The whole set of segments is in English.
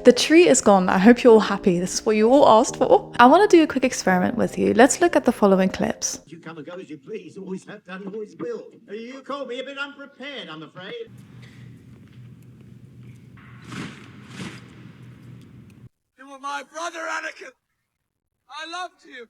The tree is gone. I hope you're all happy. This is what you all asked for. I want to do a quick experiment with you. Let's look at the following clips. You come and go as you please. Always have done, always will. You caught me a bit unprepared, I'm afraid. You were my brother, Anakin. I loved you.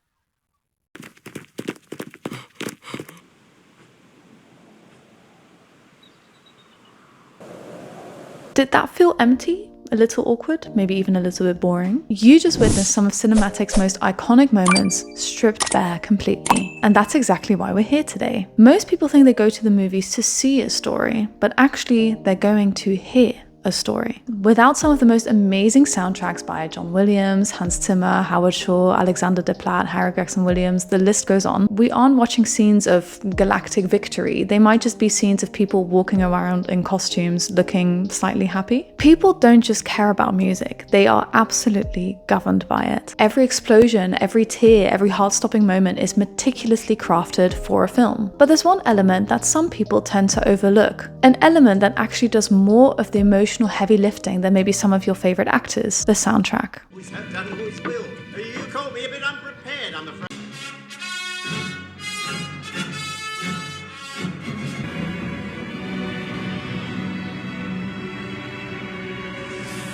Did that feel empty? A little awkward? Maybe even a little bit boring? You just witnessed some of cinematic's most iconic moments stripped bare completely. And that's exactly why we're here today. Most people think they go to the movies to see a story, but actually they're going to hear a story. Without some of the most amazing soundtracks by John Williams, Hans Zimmer, Howard Shore, Alexander Desplat, Harry Gregson Williams, the list goes on, we aren't watching scenes of galactic victory. They might just be scenes of people walking around in costumes looking slightly happy. People don't just care about music, they are absolutely governed by it. Every explosion, every tear, every heart-stopping moment is meticulously crafted for a film. But there's one element that some people tend to overlook, an element that actually does more of the emotional heavy lifting than maybe some of your favorite actors, the soundtrack. Always have done, always will. You caught me a bit unprepared, I'm afraid.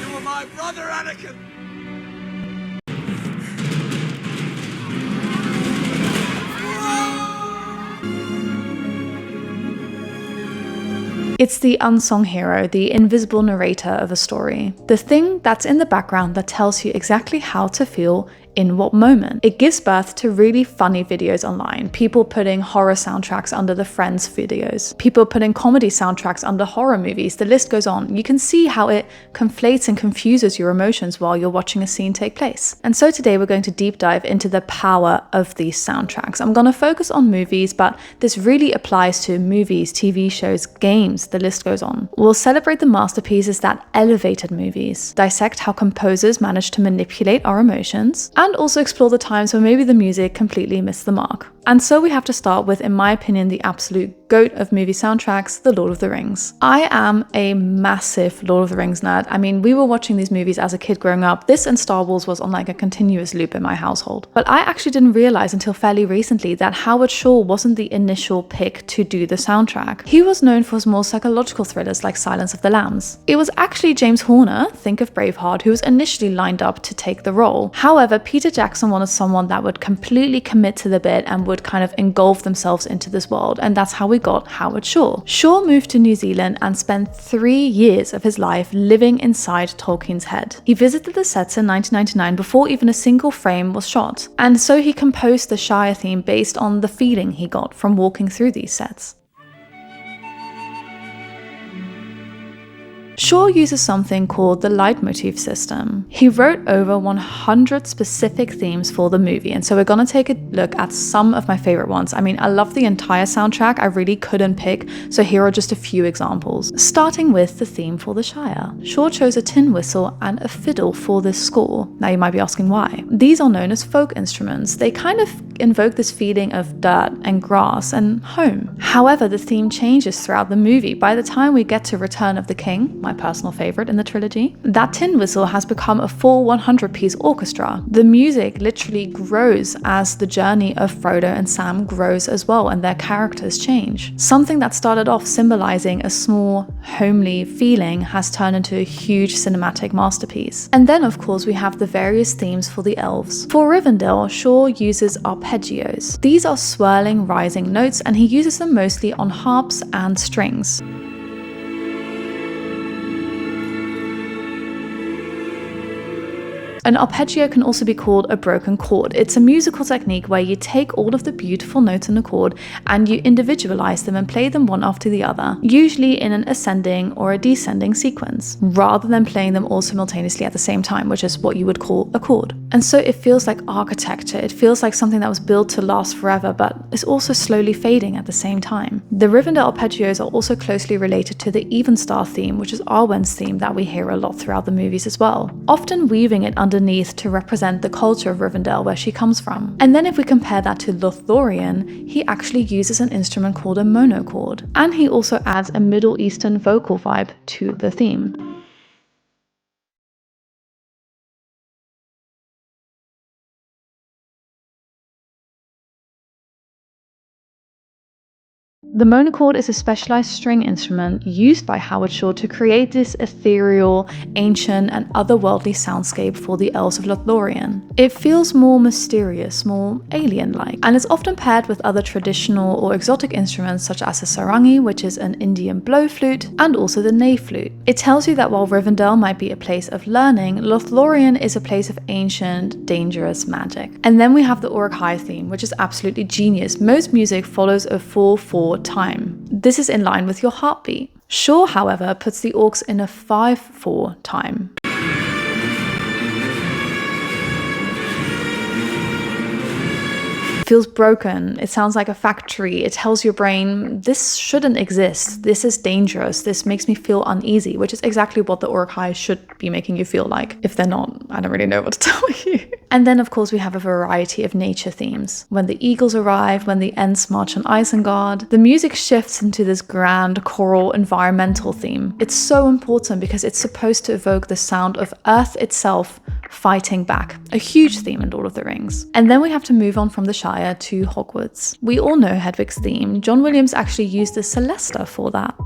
You were my brother, Anakin. It's the unsung hero, the invisible narrator of a story. The thing that's in the background that tells you exactly how to feel in what moment. It gives birth to really funny videos online. People putting horror soundtracks under the Friends videos. People putting comedy soundtracks under horror movies. The list goes on. You can see how it conflates and confuses your emotions while you're watching a scene take place. And so today we're going to deep dive into the power of these soundtracks. I'm going to focus on movies, but this really applies to movies, TV shows, games, the list goes on. We'll celebrate the masterpieces that elevated movies, dissect how composers managed to manipulate our emotions, and also explore the times where maybe the music completely missed the mark. And so we have to start with, in my opinion, the absolute GOAT of movie soundtracks, The Lord of the Rings. I am a massive Lord of the Rings nerd. I mean, we were watching these movies as a kid growing up. This and Star Wars was on like a continuous loop in my household. But I actually didn't realize until fairly recently that Howard Shore wasn't the initial pick to do the soundtrack. He was known for his more psychological thrillers like Silence of the Lambs. It was actually James Horner, think of Braveheart, who was initially lined up to take the role. However, Peter Jackson wanted someone that would completely commit to the bit and would kind of engulf themselves into this world, and that's how we got Howard Shore. Shore moved to New Zealand and spent 3 years of his life living inside Tolkien's head. He visited the sets in 1999 before even a single frame was shot, and so he composed the Shire theme based on the feeling he got from walking through these sets. Shore uses something called the leitmotif system. He wrote over 100 specific themes for the movie, and so we're gonna take a look at some of my favorite ones. I mean, I love the entire soundtrack, I really couldn't pick, so here are just a few examples. Starting with the theme for the Shire. Shore chose a tin whistle and a fiddle for this score. Now you might be asking why. These are known as folk instruments. They kind of invoke this feeling of dirt and grass and home. However, the theme changes throughout the movie. By the time we get to Return of the King, my personal favorite in the trilogy, that tin whistle has become a full 100-piece orchestra. The music literally grows as the journey of Frodo and Sam grows as well, and their characters change. Something that started off symbolizing a small, homely feeling has turned into a huge cinematic masterpiece. And then, of course, we have the various themes for the elves. For Rivendell, Shore uses arpeggios. These are swirling, rising notes, and he uses them mostly on harps and strings. An arpeggio can also be called a broken chord. It's a musical technique where you take all of the beautiful notes in a chord and you individualize them and play them one after the other, usually in an ascending or a descending sequence, rather than playing them all simultaneously at the same time, which is what you would call a chord. And so it feels like architecture. It feels like something that was built to last forever, but is also slowly fading at the same time. The Rivendell arpeggios are also closely related to the Evenstar theme, which is Arwen's theme that we hear a lot throughout the movies as well, often weaving it underneath to represent the culture of Rivendell, where she comes from. And then if we compare that to Lothlorien, he actually uses an instrument called a monochord, and he also adds a Middle Eastern vocal vibe to the theme. The monochord is a specialized string instrument used by Howard Shore to create this ethereal, ancient, and otherworldly soundscape for the Elves of Lothlorien. It feels more mysterious, more alien-like, and is often paired with other traditional or exotic instruments such as the sarangi, which is an Indian blow flute, and also the ney flute. It tells you that while Rivendell might be a place of learning, Lothlorien is a place of ancient, dangerous magic. And then we have the Uruk-hai theme, which is absolutely genius. Most music follows a 4/4 time. This is in line with your heartbeat. Shore, however, puts the orcs in a 5/4 time. It feels broken, it sounds like a factory, it tells your brain, this shouldn't exist, this is dangerous, this makes me feel uneasy, which is exactly what the Uruk-hai should be making you feel like. If they're not, I don't really know what to tell you. And then of course we have a variety of nature themes. When the eagles arrive, when the Ents march on Isengard, the music shifts into this grand choral environmental theme. It's so important because it's supposed to evoke the sound of Earth itself fighting back, a huge theme in Lord of the Rings. And then we have to move on from the Shire to Hogwarts. We all know Hedwig's theme. John Williams actually used the Celesta for that.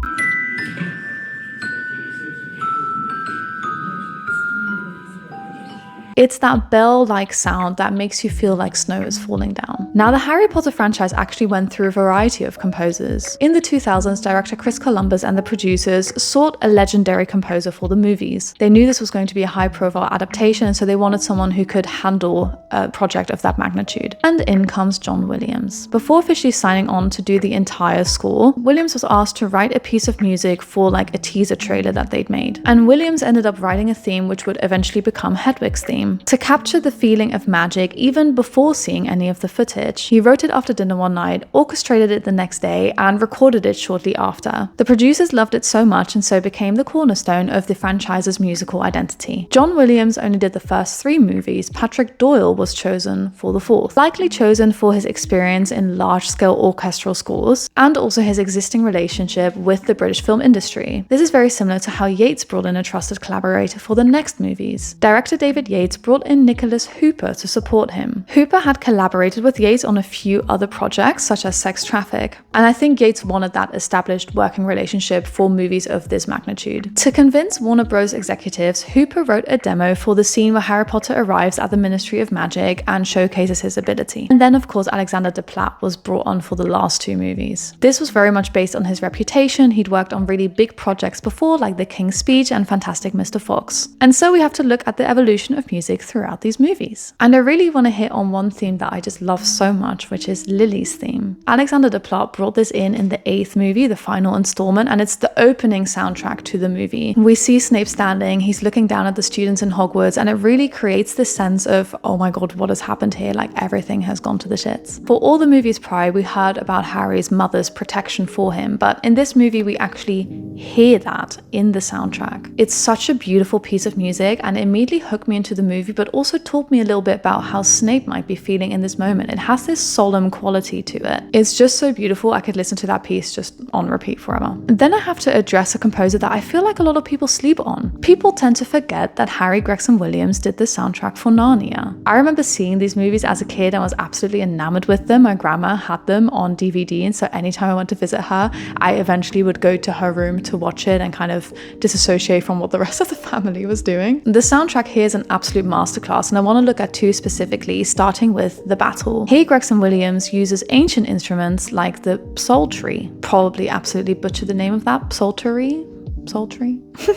It's that bell-like sound that makes you feel like snow is falling down. Now, the Harry Potter franchise actually went through a variety of composers. In the 2000s, director Chris Columbus and the producers sought a legendary composer for the movies. They knew this was going to be a high-profile adaptation, so they wanted someone who could handle a project of that magnitude. And in comes John Williams. Before officially signing on to do the entire score, Williams was asked to write a piece of music for like a teaser trailer that they'd made. And Williams ended up writing a theme which would eventually become Hedwig's theme. To capture the feeling of magic even before seeing any of the footage, he wrote it after dinner one night, orchestrated it the next day, and recorded it shortly after. The producers loved it so much and so became the cornerstone of the franchise's musical identity. John Williams only did the first 3 movies. Patrick Doyle was chosen for the 4th, likely chosen for his experience in large-scale orchestral scores and also his existing relationship with the British film industry. This is very similar to how Yates brought in a trusted collaborator for the next movies. Director David Yates brought in Nicholas Hooper to support him. Hooper had collaborated with Yates on a few other projects such as Sex Traffic, and I think Yates wanted that established working relationship for movies of this magnitude. To convince Warner Bros. Executives, Hooper wrote a demo for the scene where Harry Potter arrives at the Ministry of Magic and showcases his ability. And then of course Alexander Desplat was brought on for the last 2 movies. This was very much based on his reputation. He'd worked on really big projects before like The King's Speech and Fantastic Mr. Fox. And so we have to look at the evolution of music throughout these movies. And I really want to hit on one theme that I just love so much, which is Lily's theme. Alexander Desplat brought this in the 8th movie, the final installment, and it's the opening soundtrack to the movie. We see Snape standing, he's looking down at the students in Hogwarts, and it really creates this sense of, oh my god, what has happened here? Like everything has gone to the shits. For all the movies prior, we heard about Harry's mother's protection for him, but in this movie we actually hear that in the soundtrack. It's such a beautiful piece of music and it immediately hooked me into the movie, but also taught me a little bit about how Snape might be feeling in this moment. It has this solemn quality to it. It's just so beautiful. I could listen to that piece just on repeat forever. And then I have to address a composer that I feel like a lot of people sleep on. People tend to forget that Harry Gregson Williams did the soundtrack for Narnia. I remember seeing these movies as a kid and was absolutely enamored with them. My grandma had them on DVD, and so anytime I went to visit her, I eventually would go to her room to watch it and kind of disassociate from what the rest of the family was doing. The soundtrack here is an absolute masterclass, and I want to look at 2 specifically, starting with the battle. Here Gregson Williams uses ancient instruments like the psaltery, probably absolutely butchered the name of that, psaltery?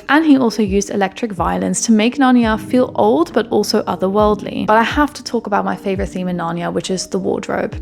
And he also used electric violins to make Narnia feel old but also otherworldly. But I have to talk about my favorite theme in Narnia, which is the wardrobe.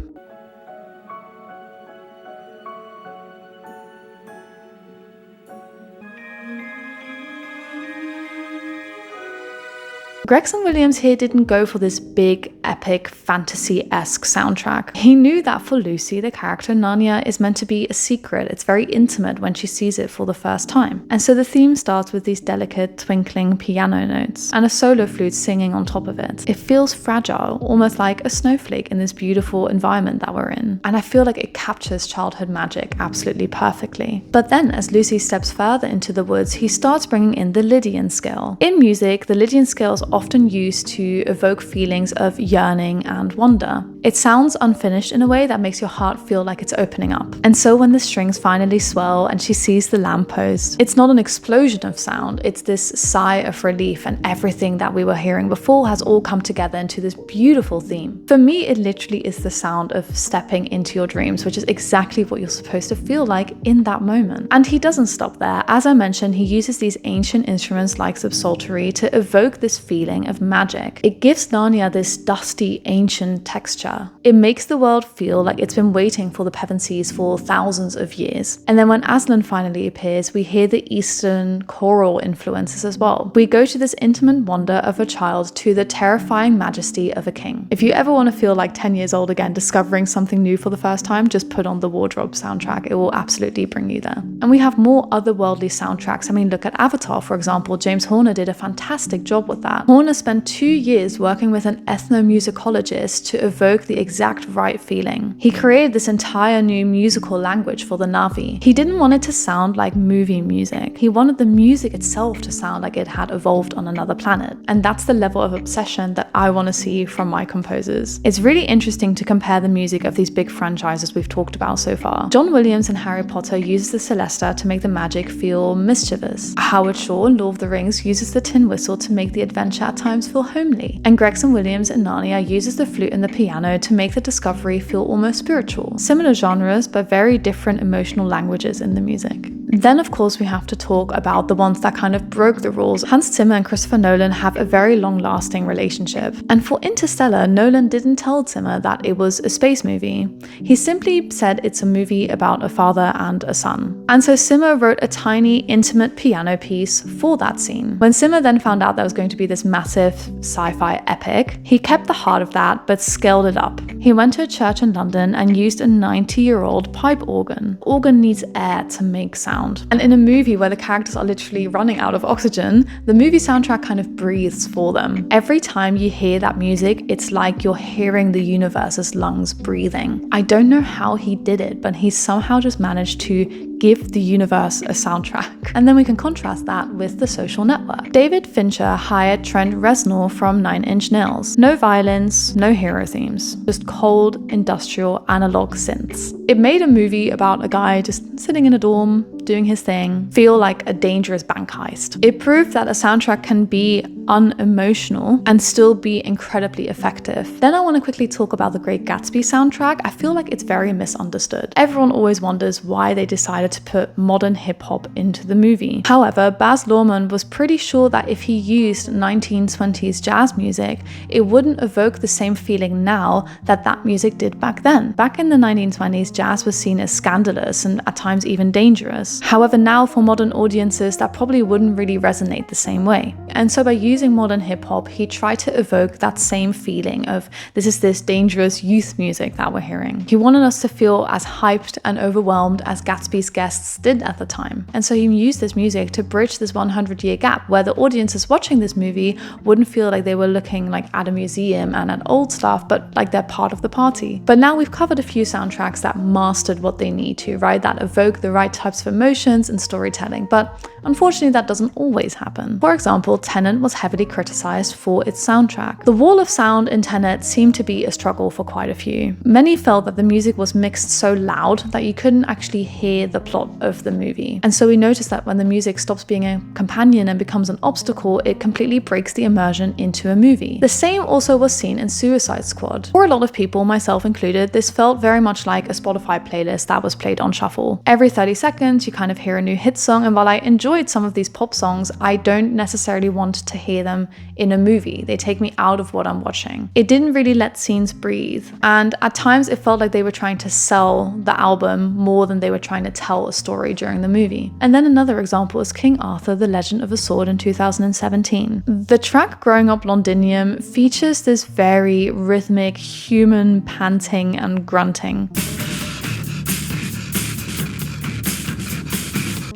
Gregson Williams here didn't go for this big, epic, fantasy-esque soundtrack. He knew that for Lucy, the character, Narnia is meant to be a secret. It's very intimate when she sees it for the first time. And so the theme starts with these delicate, twinkling piano notes and a solo flute singing on top of it. It feels fragile, almost like a snowflake in this beautiful environment that we're in. And I feel like it captures childhood magic absolutely perfectly. But then, as Lucy steps further into the woods, he starts bringing in the Lydian scale. In music, the Lydian scale is often used to evoke feelings of yearning and wonder. It sounds unfinished in a way that makes your heart feel like it's opening up. And so when the strings finally swell and she sees the lamppost, it's not an explosion of sound, it's this sigh of relief, and everything that we were hearing before has all come together into this beautiful theme. For me, it literally is the sound of stepping into your dreams, which is exactly what you're supposed to feel like in that moment. And he doesn't stop there. As I mentioned, he uses these ancient instruments like subsaltery to evoke this feeling of magic. It gives Narnia this dusty, ancient texture. It makes the world feel like it's been waiting for the Pevensies for thousands of years. And then when Aslan finally appears, we hear the Eastern choral influences as well. We go to this intimate wonder of a child to the terrifying majesty of a king. If you ever want to feel like 10 years old again, discovering something new for the first time, just put on the Wardrobe soundtrack. It will absolutely bring you there. And we have more otherworldly soundtracks. I mean, look at Avatar, for example. James Horner did a fantastic job with that. Horner spent 2 years working with an ethnomusicologist to evoke the exact right feeling. He created this entire new musical language for the Na'vi. He didn't want it to sound like movie music. He wanted the music itself to sound like it had evolved on another planet. And that's the level of obsession that I want to see from my composers. It's really interesting to compare the music of these big franchises we've talked about so far. John Williams in Harry Potter uses the Celesta to make the magic feel mischievous. Howard Shore in Lord of the Rings uses the tin whistle to make the adventure at times feel homely. And Gregson Williams in Narnia uses the flute and the piano to make the discovery feel almost spiritual. Similar genres, but very different emotional languages in the music. Then of course we have to talk about the ones that kind of broke the rules. Hans Zimmer and Christopher Nolan have a very long-lasting relationship. And for Interstellar, Nolan didn't tell Zimmer that it was a space movie. He simply said it's a movie about a father and a son. And so Zimmer wrote a tiny, intimate piano piece for that scene. When Zimmer then found out there was going to be this massive sci-fi epic, he kept the heart of that but scaled it up. He went to a church in London and used a 90-year-old pipe organ. Organ needs air to make sound. And in a movie where the characters are literally running out of oxygen, the movie soundtrack kind of breathes for them. Every time you hear that music, it's like you're hearing the universe's lungs breathing. I don't know how he did it, but he somehow just managed to give the universe a soundtrack. And then we can contrast that with The Social Network. David Fincher hired Trent Reznor from 9 Inch Nails. No violins, no hero themes, just cold, industrial, analog synths. It made a movie about a guy just sitting in a dorm, doing his thing, feel like a dangerous bank heist. It proved that a soundtrack can be unemotional and still be incredibly effective. Then I want to quickly talk about the Great Gatsby soundtrack. I feel like it's very misunderstood. Everyone always wonders why they decided to put modern hip-hop into the movie. However, Baz Luhrmann was pretty sure that if he used 1920s jazz music, it wouldn't evoke the same feeling now that that music did back then. Back in the 1920s, jazz was seen as scandalous and at times even dangerous. However, now for modern audiences, that probably wouldn't really resonate the same way. And so by using modern hip-hop, he tried to evoke that same feeling of this is this dangerous youth music that we're hearing. He wanted us to feel as hyped and overwhelmed as Gatsby's guests did at the time. And so he used this music to bridge this 100-year gap where the audiences watching this movie wouldn't feel like they were looking like at a museum and at old stuff, but like they're part of the party. But now we've covered a few soundtracks that mastered what they need to, right? That evoke the right types of emotions and storytelling. But unfortunately, that doesn't always happen. For example, Tenet was heavily criticized for its soundtrack. The wall of sound in Tenet seemed to be a struggle for quite a few. Many felt that the music was mixed so loud that you couldn't actually hear the plot of the movie. And so we noticed that when the music stops being a companion and becomes an obstacle, it completely breaks the immersion into a movie. The same also was seen in Suicide Squad. For a lot of people, myself included, this felt very much like a Spotify playlist that was played on shuffle. Every 30 seconds, you kind of hear a new hit song, and while I enjoyed some of these pop songs, I don't necessarily want to hear them in a movie. They take me out of what I'm watching. It didn't really let scenes breathe, and at times it felt like they were trying to sell the album more than they were trying to tell a story during the movie. And then another example is King Arthur, The Legend of a Sword in 2017. The track Growing Up Londinium features this very rhythmic human panting and grunting.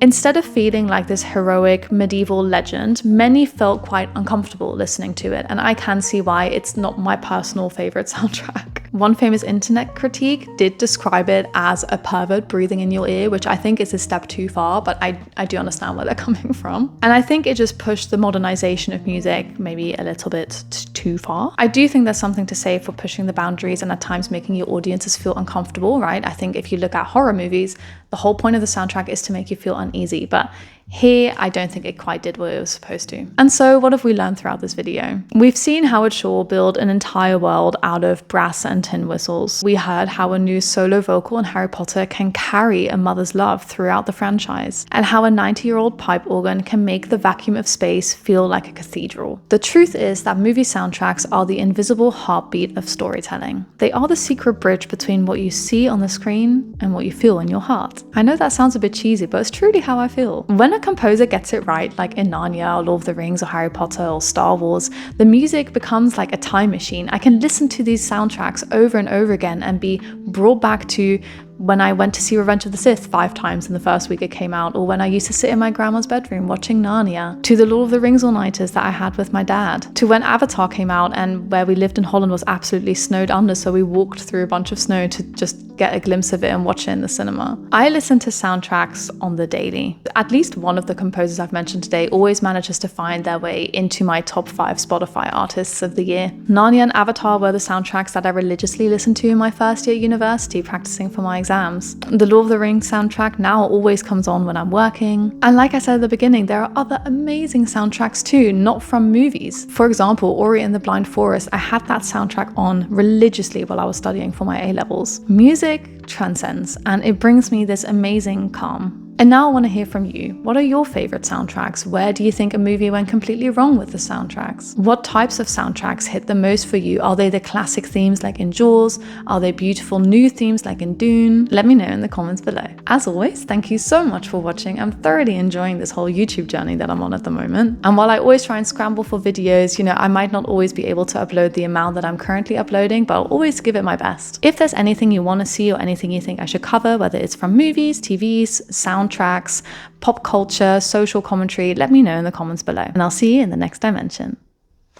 Instead of feeling like this heroic medieval legend, many felt quite uncomfortable listening to it, and I can see why. It's not my personal favorite soundtrack. One famous internet critique did describe it as a pervert breathing in your ear, which I think is a step too far, but I do understand where they're coming from. And I think it just pushed the modernization of music maybe a little bit too far. I do think there's something to say for pushing the boundaries and at times making your audiences feel uncomfortable, right? I think if you look at horror movies, the whole point of the soundtrack is to make you feel uneasy, but here, I don't think it quite did what it was supposed to. And so what have we learned throughout this video? We've seen Howard Shore build an entire world out of brass and tin whistles. We heard how a new solo vocal in Harry Potter can carry a mother's love throughout the franchise, and how a 90-year-old pipe organ can make the vacuum of space feel like a cathedral. The truth is that movie soundtracks are the invisible heartbeat of storytelling. They are the secret bridge between what you see on the screen and what you feel in your heart. I know that sounds a bit cheesy, but it's truly how I feel. When a composer gets it right, like in Narnia or Lord of the Rings or Harry Potter or Star Wars, the music becomes like a time machine. I can listen to these soundtracks over and over again and be brought back to when I went to see Revenge of the Sith 5 times in the first week it came out, or when I used to sit in my grandma's bedroom watching Narnia, to the Lord of the Rings all-nighters that I had with my dad, to when Avatar came out and where we lived in Holland was absolutely snowed under, so we walked through a bunch of snow to just get a glimpse of it and watch it in the cinema. I listen to soundtracks on the daily. At least one of the composers I've mentioned today always manages to find their way into my top 5 Spotify artists of the year. Narnia and Avatar were the soundtracks that I religiously listened to in my first year at university practicing for my exams. The Lord of the Rings soundtrack now always comes on when I'm working. And like I said at the beginning, there are other amazing soundtracks too, not from movies. For example, Ori and the Blind Forest, I had that soundtrack on religiously while I was studying for my A-levels. Music transcends, and it brings me this amazing calm. And now I want to hear from you. What are your favorite soundtracks? Where do you think a movie went completely wrong with the soundtracks? What types of soundtracks hit the most for you? Are they the classic themes like in Jaws? Are they beautiful new themes like in Dune? Let me know in the comments below. As always, thank you so much for watching. I'm thoroughly enjoying this whole YouTube journey that I'm on at the moment. And while I always try and scramble for videos, I might not always be able to upload the amount that I'm currently uploading, but I'll always give it my best. If there's anything you want to see or anything you think I should cover, whether it's from movies, TVs, soundtracks, pop culture, social commentary, let me know in the comments below. And I'll see you in the next dimension.